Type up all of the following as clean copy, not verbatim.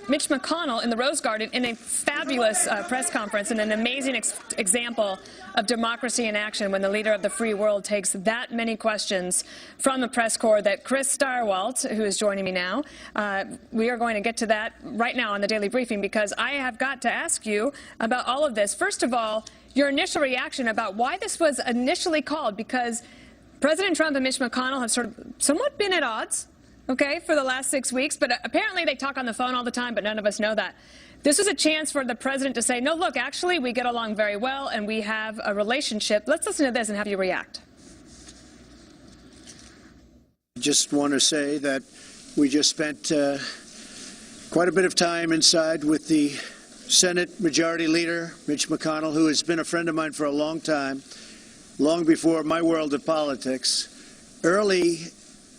Mitch McConnell in the Rose Garden in a fabulous press conference and an amazing example of democracy in action when the leader of the free world takes that many questions from the press corps that Chris Stirewalt, who is joining me now, we are going to get to that right now on the Daily Briefing because I have got to ask you about all of this. First of all, your initial reaction about why this was initially called, because President Trump and Mitch McConnell have sort of somewhat been at odds, okay, for the last 6 weeks, but apparently they talk on the phone all the time, but none of us know that. This was a chance for the president to say, no, look, actually, we get along very well and we have a relationship. Let's listen to this and have you react. I just want to say that we just spent quite a bit of time inside with the Senate Majority Leader, Mitch McConnell, who has been a friend of mine for a long time, long before my world of politics, early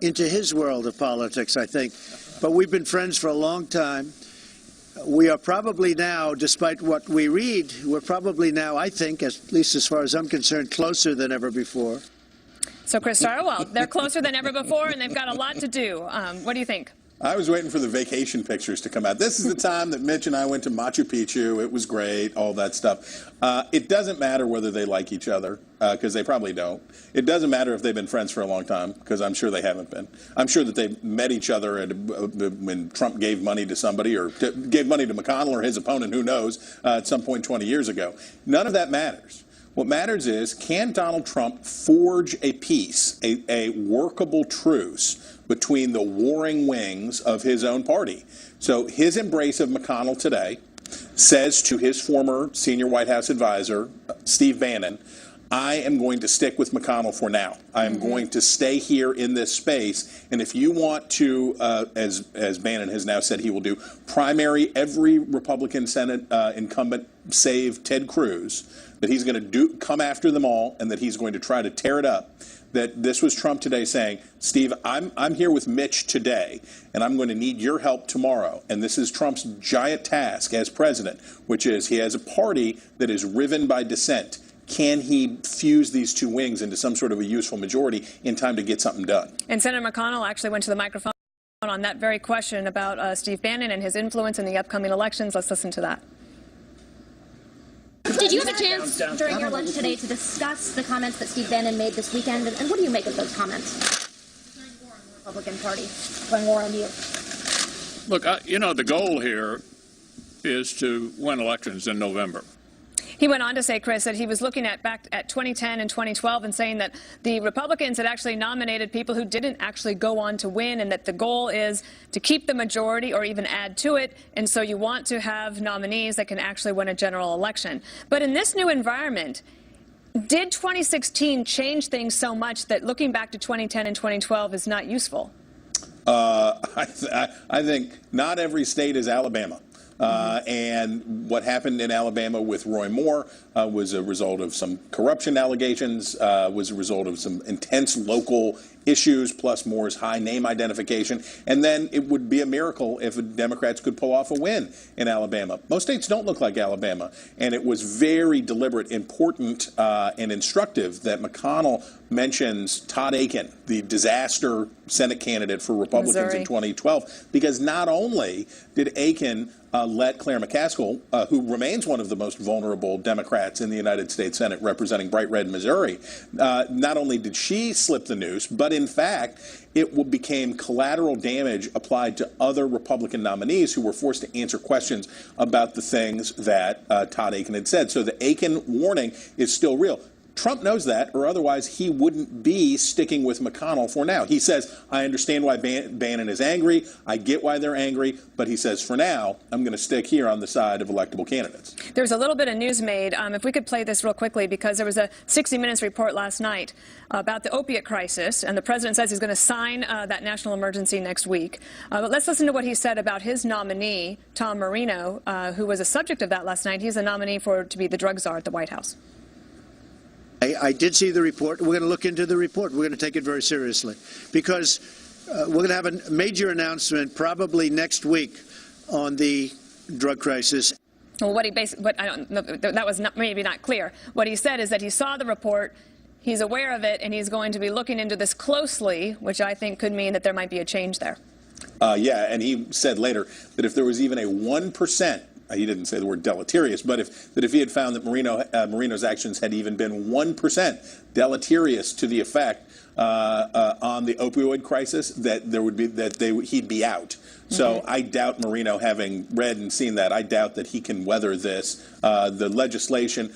into his world of politics, I think. But we've been friends for a long time. We are probably now, despite what we read, we're probably now, I think, at least as far as I'm concerned, closer than ever before. So, Chris Stirewalt, they're closer than ever before, and they've got a lot to do. What do you think? I was waiting for the vacation pictures to come out. This is the time that Mitch and I went to Machu Picchu. It was great, all that stuff. It doesn't matter whether they like each other, because they probably don't. It doesn't matter if they've been friends for a long time, because I'm sure they haven't been. I'm sure that they met each other when Trump gave money to somebody or gave money to McConnell or his opponent, who knows, at some point 20 years ago. None of that matters. What matters is, can Donald Trump forge a peace, a workable truce between the warring wings of his own party? So his embrace of McConnell today says to his former senior White House advisor, Steve Bannon, I am going to stick with McConnell for now. I am going to stay here in this space. And if you want to, as Bannon has now said he will do, primary every Republican Senate incumbent save Ted Cruz, that he's going to come after them all and that he's going to try to tear it up. That this was Trump today saying, Steve, I'm here with Mitch today, and I'm going to need your help tomorrow. And this is Trump's giant task as president, which is he has a party that is riven by dissent. Can he fuse these two wings into some sort of a useful majority in time to get something done? And Senator McConnell actually went to the microphone on that very question about Steve Bannon and his influence in the upcoming elections. Let's listen to that. Did you have a chance during your lunch today to discuss the comments that Steve Bannon made this weekend, and what do you make of those comments? Declaring war on the Republican Party, declaring war on you. Look, you know, the goal here is to win elections in November. He went on to say, Chris, that he was looking back at 2010 and 2012 and saying that the Republicans had actually nominated people who didn't actually go on to win, and that the goal is to keep the majority or even add to it. And so you want to have nominees that can actually win a general election. But in this new environment, did 2016 change things so much that looking back to 2010 and 2012 is not useful? I think not every state is Alabama. And what happened in Alabama with Roy Moore was a result of some corruption allegations, was a result of some intense local issues, plus Moore's high name identification. And then it would be a miracle if Democrats could pull off a win in Alabama. Most states don't look like Alabama. And it was very deliberate, important, and instructive that McConnell mentions Todd Akin, the disaster Senate candidate for Republicans Missouri in 2012, because not only did Akin let Claire McCaskill, who remains one of the most vulnerable Democrats in the United States Senate representing bright red Missouri, not only did she slip the noose, but in fact, it became collateral damage applied to other Republican nominees who were forced to answer questions about the things that Todd Akin had said. So the Akin warning is still real. Trump knows that, or otherwise he wouldn't be sticking with McConnell for now. He says, I understand why Bannon is angry. I get why they're angry. But he says, for now, I'm going to stick here on the side of electable candidates. There's a little bit of news made. If we could play this real quickly, because there was a 60 Minutes report last night about the opiate crisis, and the president says he's going to sign that national emergency next week. But let's listen to what he said about his nominee, Tom Marino, who was a subject of that last night. He's a nominee to be the drug czar at the White House. I did see the report. We're going to look into the report. We're going to take it very seriously because we're going to have a major announcement probably next week on the drug crisis. Well, what I don't know, that was maybe not clear. What he said is that he saw the report, he's aware of it, and he's going to be looking into this closely, which I think could mean that there might be a change there. Yeah, and he said later that if there was even a 1%, he didn't say the word deleterious, but if he had found that Marino's actions had even been 1% deleterious to the effect on the opioid crisis, that he'd be out. So I doubt Marino, having read and seen that, I doubt that he can weather this. The legislation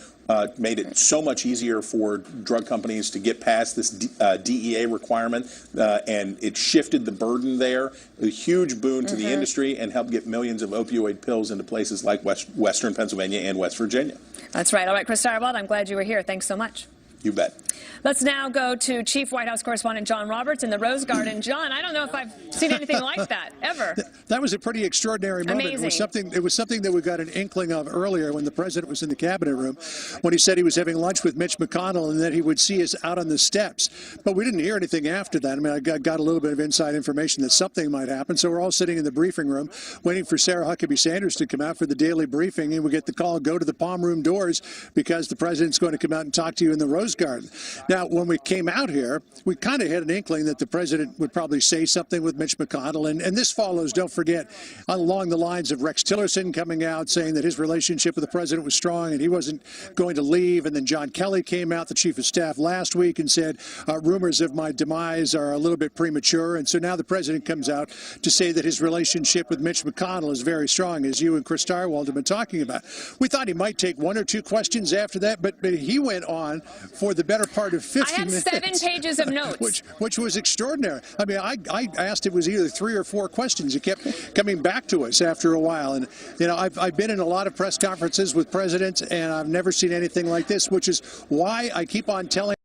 made it so much easier for drug companies to get past this DEA requirement, and it shifted the burden there, a huge boon to the industry, and helped get millions of opioid pills into places like Western Pennsylvania and West Virginia. That's right. All right, Chris Stirewalt, I'm glad you were here. Thanks so much. You bet. Let's now go to Chief White House Correspondent John Roberts in the Rose Garden. John, I don't know if I've seen anything like that, ever. That was a pretty extraordinary moment. Amazing. It was something that we got an inkling of earlier when the president was in the cabinet room, when he said he was having lunch with Mitch McConnell and that he would see us out on the steps. But we didn't hear anything after that. I mean, I got a little bit of inside information that something might happen. So we're all sitting in the briefing room waiting for Sarah Huckabee Sanders to come out for the daily briefing, and we get the call, go to the palm room doors because the president's going to come out and talk to you in the Rose Garden. Now, when we came out here, we kind of had an inkling that the president would probably say something with Mitch McConnell. And this follows, don't forget, along the lines of Rex Tillerson coming out saying that his relationship with the president was strong and he wasn't going to leave. And then John Kelly came out, the chief of staff, last week and said, rumors of my demise are a little bit premature. And so now the president comes out to say that his relationship with Mitch McConnell is very strong, as you and Chris Stirewalt have been talking about. We thought he might take one or two questions after that, but he went on for the better part of 50 minutes. I had 7 pages of notes. Which was extraordinary. I mean, I asked, it was either 3 or 4 questions. He kept coming back to us after a while. And, you know, I've been in a lot of press conferences with presidents, and I've never seen anything like this, which is why I keep on telling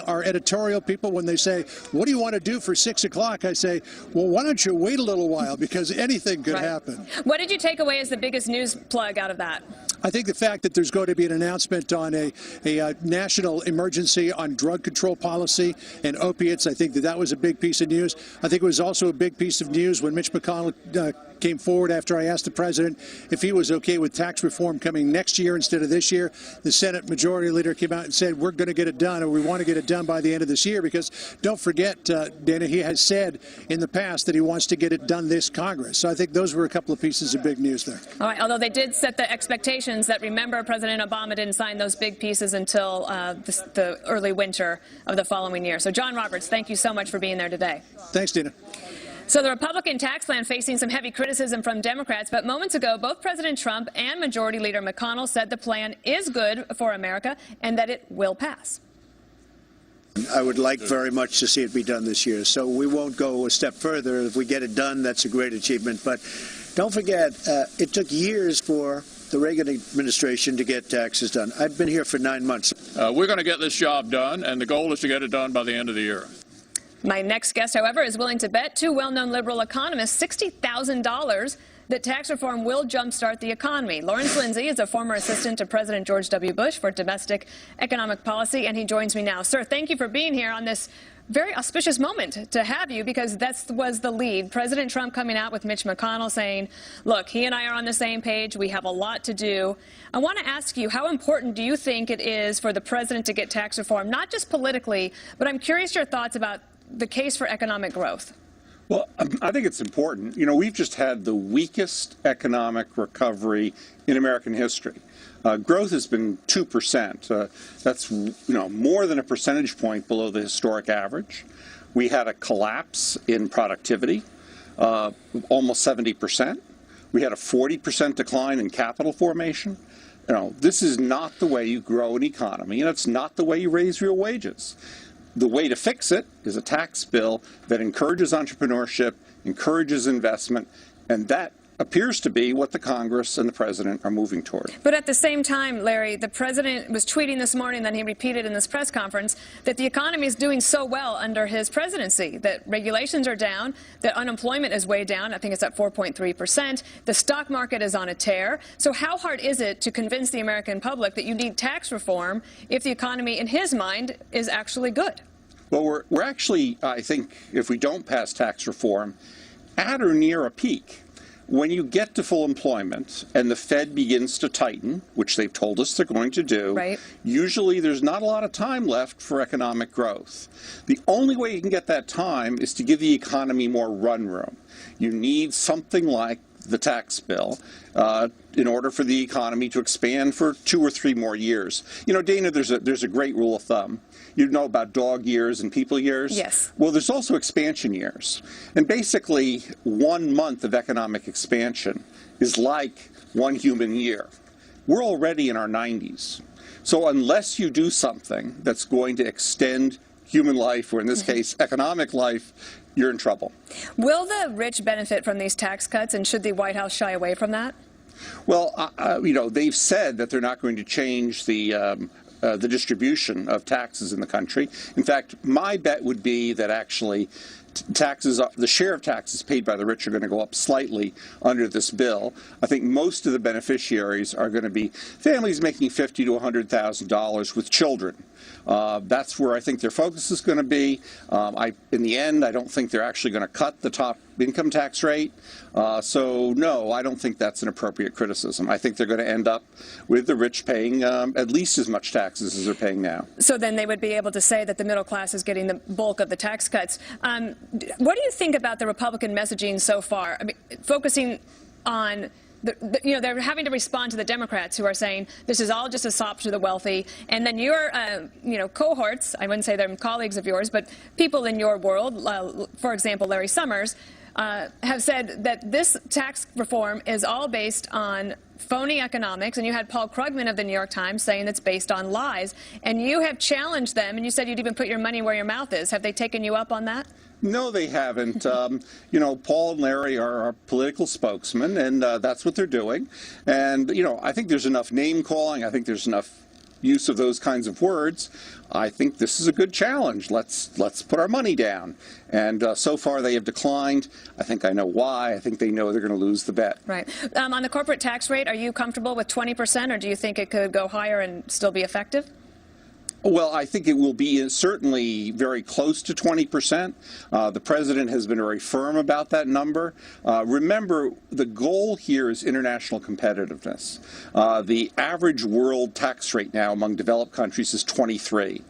our editorial people when they say, what do you want to do for 6 o'clock? I say, well, why don't you wait a little while, because anything could happen. What did you take away as the biggest news plug out of that? I think the fact that there's going to be an announcement on a national emergency on drug control policy and opiates, I think that was a big piece of news. I think it was also a big piece of news when Mitch McConnell came forward after I asked the president if he was okay with tax reform coming next year instead of this year. The Senate Majority Leader came out and said, we're going to get it done, or we want to get it done by the end of this year, because don't forget, Dana, he has said in the past that he wants to get it done this Congress. So I think those were a couple of pieces of big news there. All right, although they did set the expectations that, remember, President Obama didn't sign those big pieces until the early winter of the following year. So, John Roberts, thank you so much for being there today. Thanks, Dina. So the Republican tax plan facing some heavy criticism from Democrats, but moments ago, both President Trump and Majority Leader McConnell said the plan is good for America and that it will pass. I would like very much to see it be done this year, so we won't go a step further. If we get it done, that's a great achievement. But don't forget, it took years for the Reagan administration to get taxes done. I've been here for 9 months. We're going to get this job done, and the goal is to get it done by the end of the year. My next guest, however, is willing to bet 2 well-known liberal economists $60,000 that tax reform will jumpstart the economy. Lawrence Lindsay is a former assistant to President George W. Bush for domestic economic policy, and he joins me now. Sir, thank you for being here on this very auspicious moment to have you, because that was the lead. President Trump coming out with Mitch McConnell saying, look, he and I are on the same page. We have a lot to do. I want to ask you, how important do you think it is for the president to get tax reform, not just politically, but I'm curious your thoughts about the case for economic growth? Well, I think it's important. You know, we've just had the weakest economic recovery in American history. Growth has been 2%. That's, you know, more than a percentage point below the historic average. We had a collapse in productivity, almost 70%. We had a 40% decline in capital formation. You know, this is not the way you grow an economy, and it's not the way you raise real wages. The way to fix it is a tax bill that encourages entrepreneurship, encourages investment, and that appears to be what the Congress and the president are moving toward. But at the same time, Larry, the president was tweeting this morning, then he repeated in this press conference, that the economy is doing so well under his presidency, that regulations are down, that unemployment is way down. I think it's at 4.3%. The stock market is on a tear. So how hard is it to convince the American public that you need tax reform if the economy, in his mind, is actually good? Well, we're actually, I think, if we don't pass tax reform, at or near a peak. when you get to full employment and the Fed begins to tighten, which they've told us they're going to do, right, usually there's not a lot of time left for economic growth. The only way you can get that time is to give the economy more run room. You need something like the tax bill in order for the economy to expand for 2 or 3 more years. You know, Dana, there's a great rule of thumb. You know about dog years and people years? Yes. Well, there's also expansion years. And basically, 1 month of economic expansion is like 1 human year. We're already in our 90s. So unless you do something that's going to extend human life, or in this case, economic life, you're in trouble. Will the rich benefit from these tax cuts, and should the White House shy away from that? Well, you know, they've said that they're not going to change the distribution of taxes in the country. In fact, my bet would be that actually taxes, the share of taxes paid by the rich are going to go up slightly under this bill. I think most of the beneficiaries are going to be families making $50,000 to $100,000 with children. That's where I think their focus is going to be. In the end, I don't think they're actually going to cut the top income tax rate. So, no, I don't think that's an appropriate criticism. I think they're going to end up with the rich paying at least as much taxes as they're paying now. So then they would be able to say that the middle class is getting the bulk of the tax cuts. What do you think about the Republican messaging so far? I mean, focusing on you know, they're having to respond to the Democrats who are saying this is all just a sop to the wealthy, and then your, you know, cohorts, I wouldn't say they're colleagues of yours, but people in your world, for example, Larry Summers, have said that this tax reform is all based on phony economics, and you had Paul Krugman of the New York Times saying it's based on lies, and you have challenged them, and you said you'd even put your money where your mouth is. Have they taken you up on that? No, they haven't. You know, Paul and Larry are our political spokesmen, and that's what they're doing. And, you know, I think there's enough name calling. I think there's enough use of those kinds of words. I think this is a good challenge. Let's put our money down. And so far they have declined. I think I know why. I think they know they're going to lose the bet. Right. On the corporate tax rate, are you comfortable with 20%, or do you think it could go higher and still be effective? Well, I think it will be certainly very close to 20%. The president has been very firm about that number. Remember, the goal here is international competitiveness. The average world tax rate now among developed countries is 23.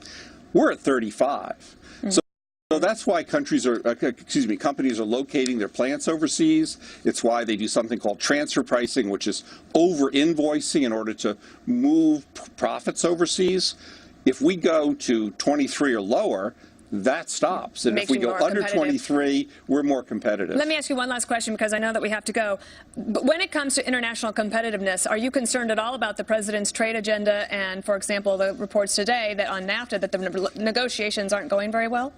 We're at 35. So that's why companies are locating their plants overseas. It's why they do something called transfer pricing, which is over-invoicing in order to move profits overseas. If we go to 23 or lower, that stops. And if we go under 23, we're more competitive. Let me ask you one last question, because I know that we have to go. But when it comes to international competitiveness, are you concerned at all about the president's trade agenda and, for example, the reports today that on NAFTA that the negotiations aren't going very well?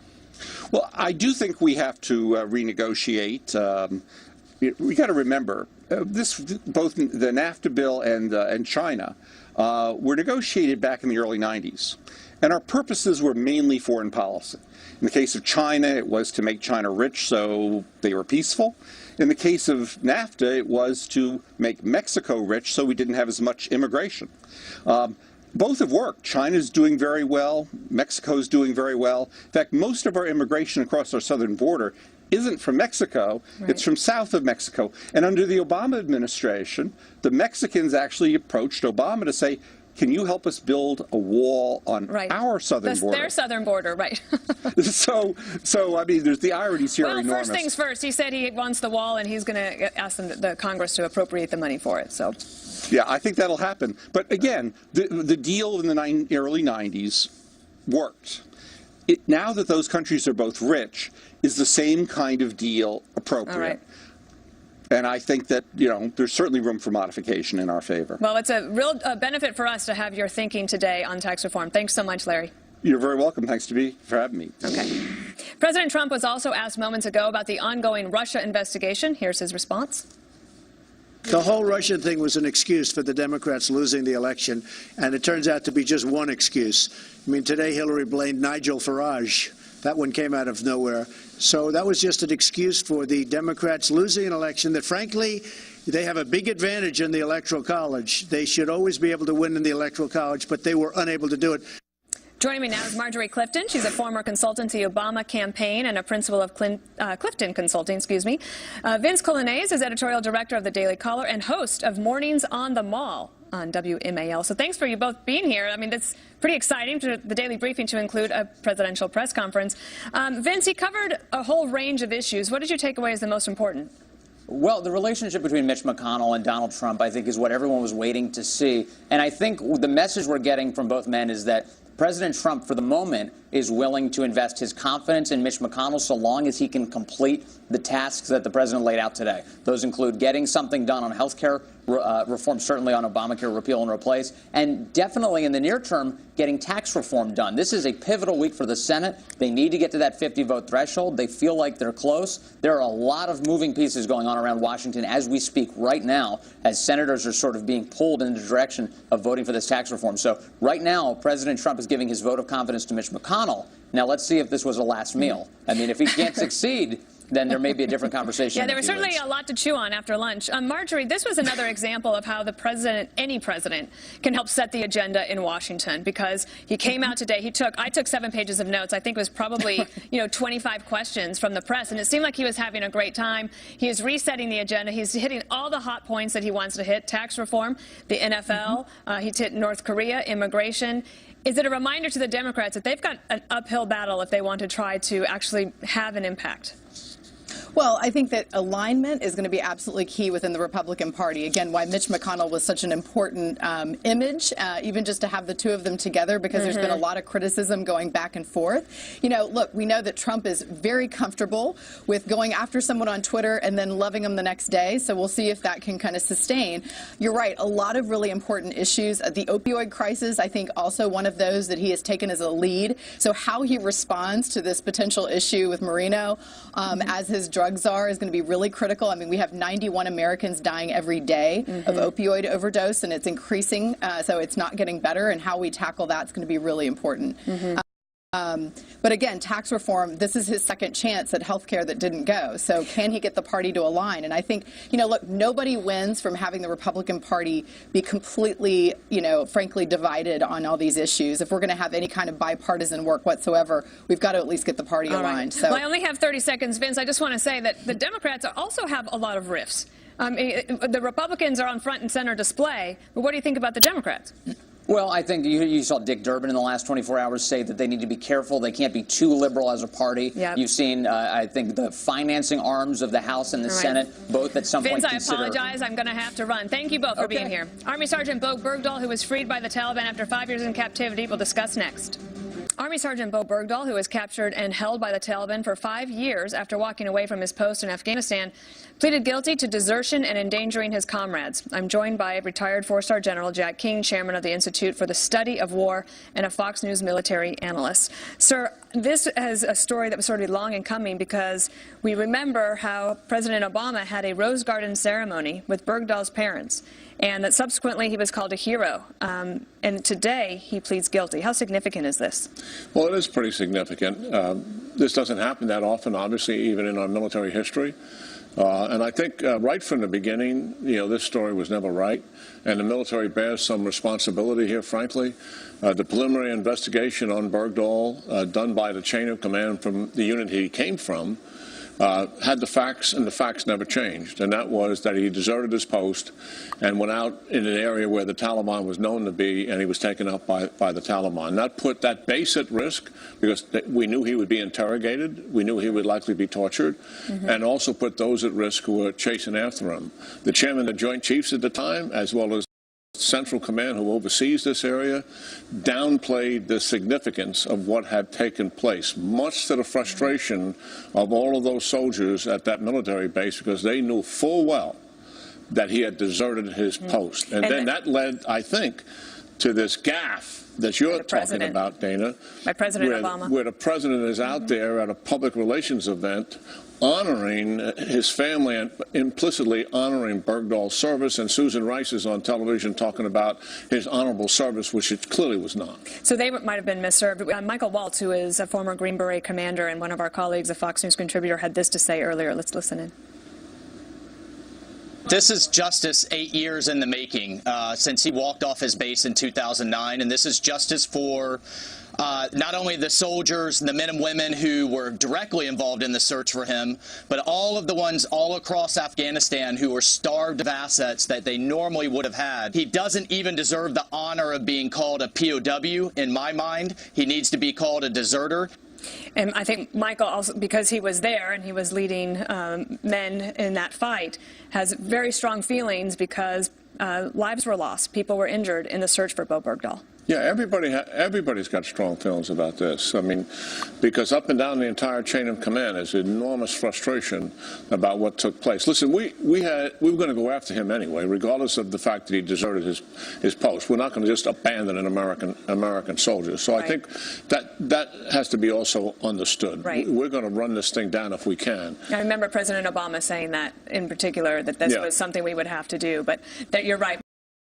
Well, I do think we have to renegotiate. We got to remember, both the NAFTA bill and China were negotiated back in the early 90s. And our purposes were mainly foreign policy. In the case of China, it was to make China rich so they were peaceful. In the case of NAFTA, it was to make Mexico rich so we didn't have as much immigration. Both have worked. China's doing very well. Mexico's doing very well. In fact, most of our immigration across our southern border isn't from Mexico. Right. It's from south of Mexico. And under the Obama administration, the Mexicans actually approached Obama to say, can you help us build a wall on our southern border? Their southern border, right. So I mean, there's the ironies here are enormous. First things first. He said he wants the wall, and he's going to ask the Congress to appropriate the money for it. So, yeah, I think that'll happen. But again, the deal in the early 90s worked. Now that those countries are both rich, is the same kind of deal appropriate? All right. And I think that, you know, there's certainly room for modification in our favor. Well, it's a real benefit for us to have your thinking today on tax reform. Thanks so much, Larry. You're very welcome. Thanks for having me. Okay. President Trump was also asked moments ago about the ongoing Russia investigation. Here's his response. The whole Russian thing was an excuse for the Democrats losing the election, and it turns out to be just one excuse. I mean, today Hillary blamed Nigel Farage. That one came out of nowhere. So that was just an excuse for the Democrats losing an election that, frankly, they have a big advantage in the Electoral College. They should always be able to win in the Electoral College, but they were unable to do it. Joining me now is Marjorie Clifton. She's a former consultant to the Obama campaign and a principal of Clifton Consulting, Vince Coglianese is editorial director of the Daily Caller and host of Mornings on the Mall on WMAL. So thanks for you both being here. I mean, that's pretty exciting for the Daily Briefing to include a presidential press conference. Vince, he covered a whole range of issues. What did you take away as the most important? Well, the relationship between Mitch McConnell and Donald Trump, I think, is what everyone was waiting to see. And I think the message we're getting from both men is that President Trump, for the moment, is willing to invest his confidence in Mitch McConnell so long as he can complete the tasks that the president laid out today. Those include getting something done on health care reform, certainly on Obamacare repeal and replace, and definitely in the near term, getting tax reform done. This is a pivotal week for the Senate. They need to get to that 50-vote threshold. They feel like they're close. There are a lot of moving pieces going on around Washington as we speak right now, as senators are sort of being pulled in the direction of voting for this tax reform. So right now, President Trump is giving his vote of confidence to Mitch McConnell. Now, let's see if this was a last meal. I mean, if he can't succeed, then there may be a different conversation. Yeah, there was certainly a lot to chew on after lunch. Marjorie, this was another example of how the president, any president, can help set the agenda in Washington, because he came out today. I took 7 pages of notes. I think it was probably 25 questions from the press, and it seemed like he was having a great time. He is resetting the agenda. He's hitting all the hot points that he wants to hit: tax reform, the NFL. He hit North Korea, immigration. Is it a reminder to the Democrats that they've got an uphill battle if they want to try to actually have an impact? Well, I think that alignment is going to be absolutely key within the Republican Party. Again, why Mitch McConnell was such an important image, even just to have the two of them together, because there's been a lot of criticism going back and forth. Look, we know that Trump is very comfortable with going after someone on Twitter and then loving them the next day, so we'll see if that can kind of sustain. You're right, a lot of really important issues. The opioid crisis, I think, also one of those that he has taken as a lead. So how he responds to this potential issue with Marino as his drug czar is going to be really critical. I mean, we have 91 Americans dying every day of opioid overdose, and it's increasing, so it's not getting better, and how we tackle that's going to be really important. But again, tax reform, this is his second chance at health care that didn't go. So can he get the party to align? And I think, look, nobody wins from having the Republican Party be completely, frankly, divided on all these issues. If we're going to have any kind of bipartisan work whatsoever, we've got to at least get the party aligned. So, well, I only have 30 seconds, Vince. I just want to say that the Democrats also have a lot of rifts. The Republicans are on front and center display, but what do you think about the Democrats? Well, I think you saw Dick Durbin in the last 24 hours say that they need to be careful. They can't be too liberal as a party. Yep. You've seen, I think, the financing arms of the House and the Senate both at some point consider... Vince, I apologize. I'm going to have to run. Thank you both for being here. Army Sergeant Bo Bergdahl, who was freed by the Taliban after 5 years in captivity, will discuss next. Army Sergeant Bo Bergdahl, who was captured and held by the Taliban for 5 years after walking away from his post in Afghanistan, pleaded guilty to desertion and endangering his comrades. I'm joined by retired 4-star General Jack King, chairman of the Institute for the Study of War and a Fox News military analyst. Sir, this is a story that was sort of long in coming, because we remember how President Obama had a Rose Garden ceremony with Bergdahl's parents, and that subsequently he was called a hero. And today he pleads guilty. How significant is this? Well, it is pretty significant. This doesn't happen that often, obviously, even in our military history. And I think right from the beginning, this story was never right, and the military bears some responsibility here, frankly. The preliminary investigation on Bergdahl, done by the chain of command from the unit he came from, had the facts, and the facts never changed. And that was that he deserted his post and went out in an area where the Taliban was known to be, and he was taken up by the Taliban. That put that base at risk, because we knew he would be interrogated. We knew he would likely be tortured, and also put those at risk who were chasing after him. The chairman of the Joint Chiefs at the time, as well as Central Command, who oversees this area, downplayed the significance of what had taken place, much to the frustration of all of those soldiers at that military base, because they knew full well that he had deserted his post. And then that led, I think, to this gaffe that you're talking about, Dana, by President Obama, where the president is out there at a public relations event honoring his family and implicitly honoring Bergdahl's service, and Susan Rice is on television talking about his honorable service, which it clearly was not. So they might have been misserved. Michael Waltz, who is a former Green Beret commander and one of our colleagues, a Fox News contributor, had this to say earlier. Let's listen in. This is justice 8 years in the making since he walked off his base in 2009, and this is justice for not only the soldiers and the men and women who were directly involved in the search for him, but all of the ones all across Afghanistan who were starved of assets that they normally would have had. He doesn't even deserve the honor of being called a POW in my mind. He needs to be called a deserter. And I think Michael, also because he was there and he was leading men in that fight, has very strong feelings because lives were lost. People were injured in the search for Bowe Bergdahl. Yeah, everybody's got strong feelings about this. I mean, because up and down the entire chain of command is enormous frustration about what took place. Listen, we were going to go after him anyway, regardless of the fact that he deserted his post. We're not going to just abandon an American soldier. So right. I think that has to be also understood. Right. We're going to run this thing down if we can. I remember President Obama saying that in particular, that this was something we would have to do. But that you're right.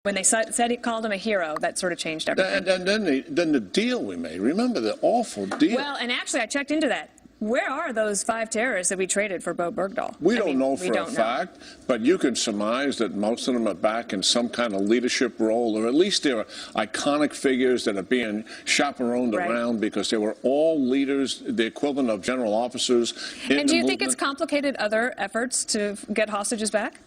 When they said he called him a hero, that sort of changed everything. And then the deal we made. Remember the awful deal. Well, and actually, I checked into that. Where are those 5 terrorists that we traded for Bowe Bergdahl? We don't know for a fact, but you can surmise that most of them are back in some kind of leadership role, or at least they're iconic figures that are being chaperoned around because they were all leaders, the equivalent of general officers in And do the you think movement. it's complicated other efforts to get hostages back?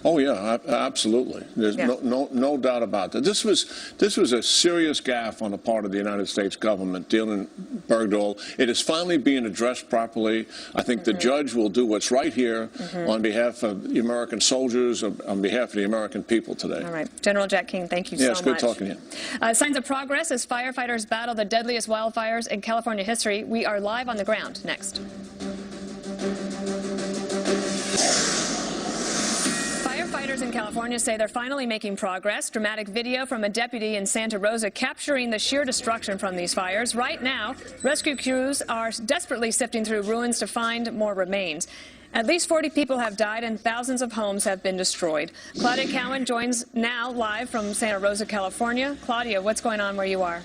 Oh yeah, absolutely. There's no doubt about that. This was a serious gaffe on the part of the United States government dealing Bergdahl. It is finally being addressed properly. I think the judge will do what's right here on behalf of the American soldiers, on behalf of the American people today. All right, General Jack King, thank you so much. Yeah, it's good talking to you. Signs of progress as firefighters battle the deadliest wildfires in California history. We are live on the ground next. Firefighters in California say they're finally making progress. Dramatic video from a deputy in Santa Rosa capturing the sheer destruction from these fires. Right now, rescue crews are desperately sifting through ruins to find more remains. At least 40 people have died and thousands of homes have been destroyed. Claudia Cowan joins now live from Santa Rosa, California. Claudia, what's going on where you are?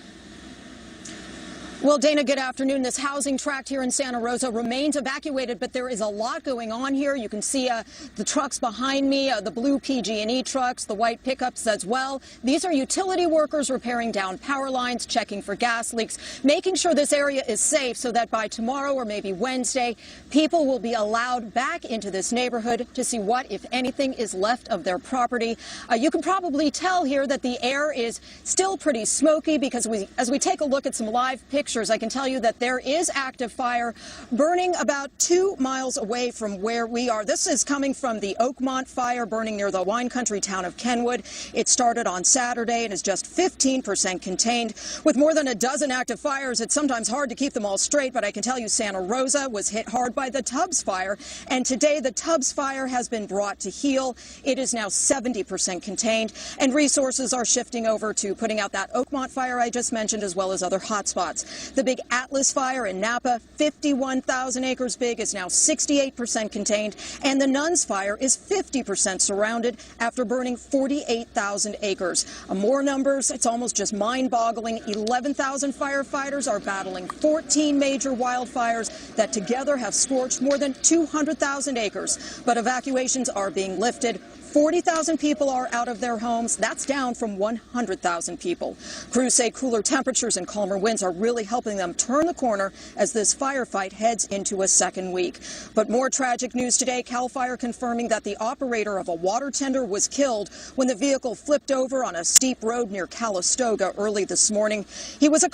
Well, Dana, good afternoon. This housing tract here in Santa Rosa remains evacuated, but there is a lot going on here. You can see the trucks behind me, the blue PG&E trucks, the white pickups as well. These are utility workers repairing down power lines, checking for gas leaks, making sure this area is safe so that by tomorrow or maybe Wednesday, people will be allowed back into this neighborhood to see what, if anything, is left of their property. You can probably tell here that the air is still pretty smoky because as we take a look at some live pictures, I can tell you that there is active fire burning about 2 miles away from where we are. This is coming from the Oakmont fire burning near the wine country town of Kenwood. It started on Saturday and is just 15% contained. With more than a dozen active fires, it's sometimes hard to keep them all straight, but I can tell you Santa Rosa was hit hard by the Tubbs fire, and today the Tubbs fire has been brought to heel. It is now 70% contained, and resources are shifting over to putting out that Oakmont fire I just mentioned, as well as other hotspots. The big Atlas fire in Napa, 51,000 acres big, is now 68% contained, and the Nuns fire is 50% surrounded after burning 48,000 acres. More numbers, it's almost just mind-boggling. 11,000 firefighters are battling 14 major wildfires that together have scorched more than 200,000 acres. But evacuations are being lifted. 40,000 people are out of their homes. That's down from 100,000 people. Crews say cooler temperatures and calmer winds are really helping them turn the corner as this firefight heads into a second week. But more tragic news today, CAL FIRE confirming that the operator of a water tender was killed when the vehicle flipped over on a steep road near Calistoga early this morning. He was a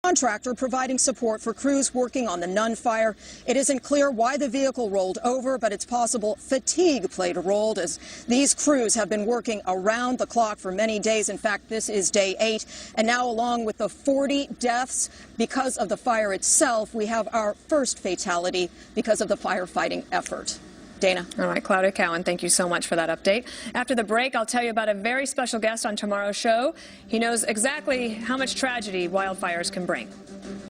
contractor providing support for crews working on the Nun fire. It isn't clear why the vehicle rolled over, but it's possible fatigue played a role, as these crews have been working around the clock for many days. In fact, this is day 8. And now, along with the 40 deaths because of the fire itself, we have our first fatality because of the firefighting effort. Dana. All right, Claudia Cowan, thank you so much for that update. After the break, I'll tell you about a very special guest on tomorrow's show. He knows exactly how much tragedy wildfires can bring.